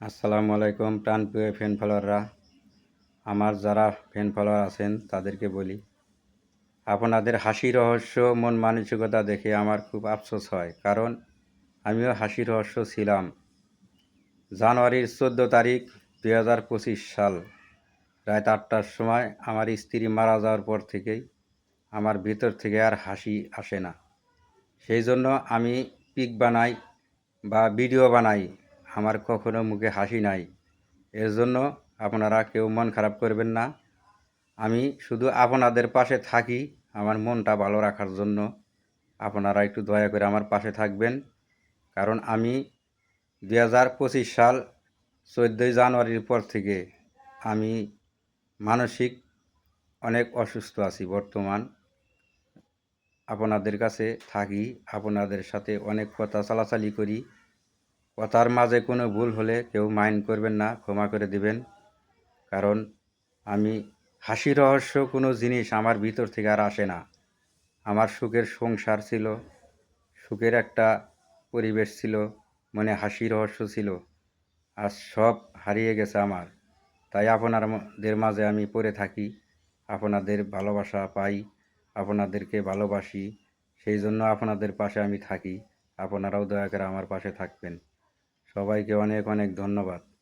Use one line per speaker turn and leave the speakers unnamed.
আসসালামু আলাইকুম প্রাণপ্রিয় ফ্যান ফলোয়াররা। আমার যারা ফ্যান ফলোয়ার আছেন তাদেরকে বলি, আপনাদের হাসি রহস্য মন মানসিকতা দেখে আমার খুব আফসোস হয়, কারণ আমিও হাসি রহস্য ছিলাম। জানুয়ারির 14 তারিখ 2025 সাল রাত 8টার সময় আমার স্ত্রী মারা যাওয়ার পর থেকেই আমার ভিতর থেকে আর হাসি আসে না। সেই জন্য আমি পিক বানাই বা ভিডিও বানাই, আমার কখনো মুখে হাসি নাই। এর জন্য আপনারা কেউ মন খারাপ করবেন না। আমি শুধু আপনাদের পাশে থাকি আমার মনটা ভালো রাখার জন্য। আপনারা একটু দয়া করে আমার পাশে থাকবেন, কারণ আমি 2025 সাল 14 জানুয়ারির পর থেকে আমি মানসিক অনেক অসুস্থ আছি বর্তমান। আপনাদের কাছে থাকি, আপনাদের সাথে অনেক কথা চালাচালি করি। কথার মাঝে কোনো ভুল হলে কেউ মাইন্ড করবেন না, ক্ষমা করে দিবেন। কারণ আমি হাসি রহস্য কোনো জিনিস আমার ভিতর থেকে আর আসে না। আমার সুখের সংসার ছিল, সুখের একটা পরিবেশ ছিল, মনে হাসি রহস্য ছিল, আজ সব হারিয়ে গেছে আমার। তাই আপনাদের মাঝে আমি পড়ে থাকি, আপনাদের ভালোবাসা পাই, আপনাদেরকে ভালোবাসি, সেই জন্য আপনাদের পাশে আমি থাকি। আপনারাও দয়া করে আমার পাশে থাকবেন। সবাইকে অনেক অনেক ধন্যবাদ।